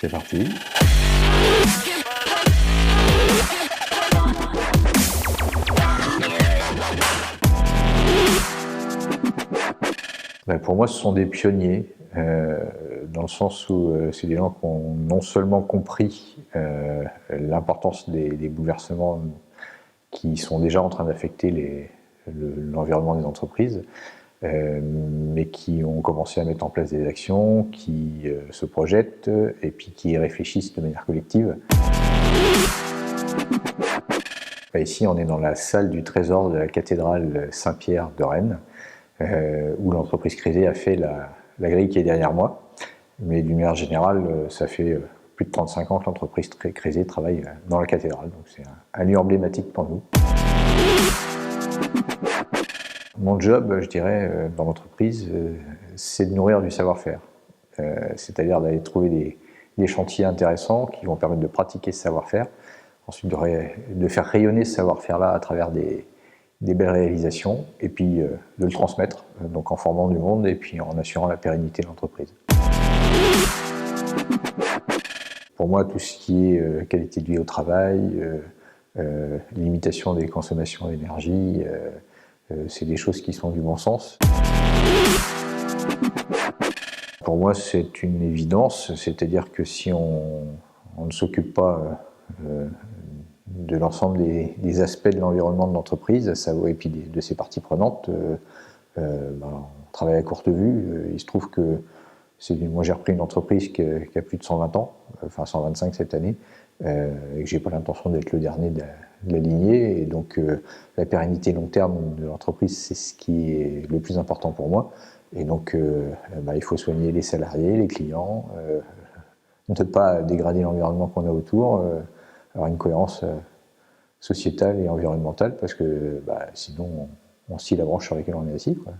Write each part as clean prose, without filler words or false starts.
C'est parti. Pour moi, ce sont des pionniers, dans le sens où c'est des gens qui ont non seulement compris l'importance des bouleversements qui sont déjà en train d'affecter l'environnement des entreprises, mais qui ont commencé à mettre en place des actions, qui se projettent et puis qui réfléchissent de manière collective. Ici, on est dans la salle du trésor de la cathédrale Saint-Pierre de Rennes, où l'entreprise Crézé a fait la grille qui est derrière moi. Mais d'une manière générale, ça fait plus de 35 ans que l'entreprise Crézé travaille dans la cathédrale. Donc c'est un lieu emblématique pour nous. Mon job, je dirais, dans l'entreprise, c'est de nourrir du savoir-faire. C'est-à-dire d'aller trouver des chantiers intéressants qui vont permettre de pratiquer ce savoir-faire. Ensuite, de faire rayonner ce savoir-faire-là à travers des belles réalisations, et puis de le transmettre, donc en formant du monde et puis en assurant la pérennité de l'entreprise. Pour moi, tout ce qui est qualité de vie au travail, limitation des consommations d'énergie, c'est des choses qui sont du bon sens. Pour moi, c'est une évidence, c'est-à-dire que si on ne s'occupe pas de l'ensemble des aspects de l'environnement de l'entreprise, et puis de ses parties prenantes, on travaille à courte vue. Il se trouve que moi j'ai repris une entreprise qui a plus de 120 ans, enfin 125 cette année, et que j'ai pas l'intention d'être le dernier de la lignée, et donc la pérennité long terme de l'entreprise, c'est ce qui est le plus important pour moi. Et donc il faut soigner les salariés, les clients, ne pas dégrader l'environnement qu'on a autour, avoir une cohérence sociétale et environnementale, parce que sinon on scie la branche sur laquelle on est assis, quoi.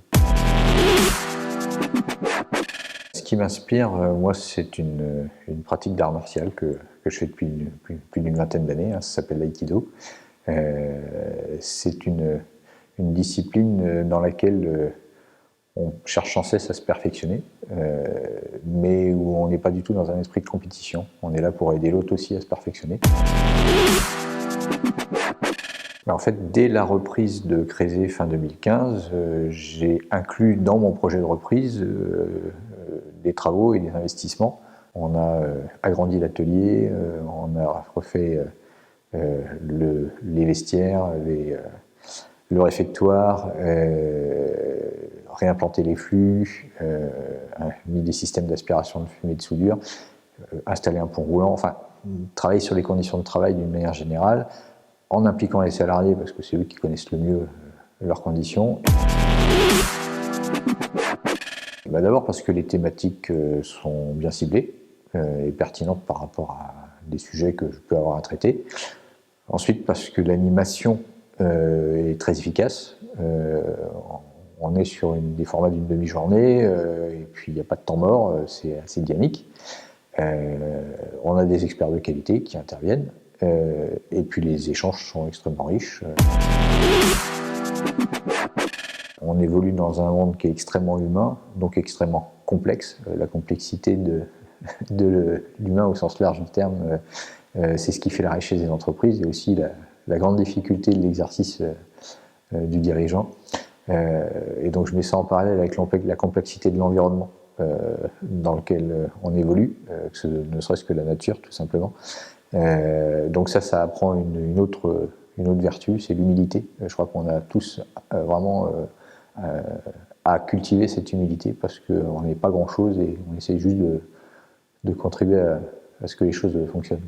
Ce qui m'inspire, moi, c'est une pratique d'art martial que je fais depuis plus d'une vingtaine d'années, ça s'appelle l'aïkido. C'est une discipline dans laquelle on cherche sans cesse à se perfectionner, mais où on n'est pas du tout dans un esprit de compétition. On est là pour aider l'autre aussi à se perfectionner. En fait, dès la reprise de Crézé fin 2015, j'ai inclus dans mon projet de reprise des travaux et des investissements. On a agrandi l'atelier, on a refait les vestiaires, le réfectoire, réimplanté les flux, mis des systèmes d'aspiration de fumée de soudure, installé un pont roulant, enfin, travailler sur les conditions de travail d'une manière générale, en impliquant les salariés, parce que c'est eux qui connaissent le mieux leurs conditions. D'abord parce que les thématiques sont bien ciblées et pertinentes par rapport à des sujets que je peux avoir à traiter. Ensuite parce que l'animation est très efficace. On est sur des formats d'une demi-journée, et puis il n'y a pas de temps mort, c'est assez dynamique. On a des experts de qualité qui interviennent, et puis les échanges sont extrêmement riches. On évolue dans un monde qui est extrêmement humain, donc extrêmement complexe. La complexité de l'humain au sens large du terme, c'est ce qui fait la richesse des entreprises, et aussi la grande difficulté de l'exercice du dirigeant. Et donc je mets ça en parallèle avec la complexité de l'environnement dans lequel on évolue, ne serait-ce que la nature tout simplement. Donc ça apprend une autre vertu, c'est l'humilité. Je crois qu'on a tous vraiment à cultiver cette humilité, parce qu'on n'est pas grand-chose et on essaie juste de contribuer à ce que les choses fonctionnent.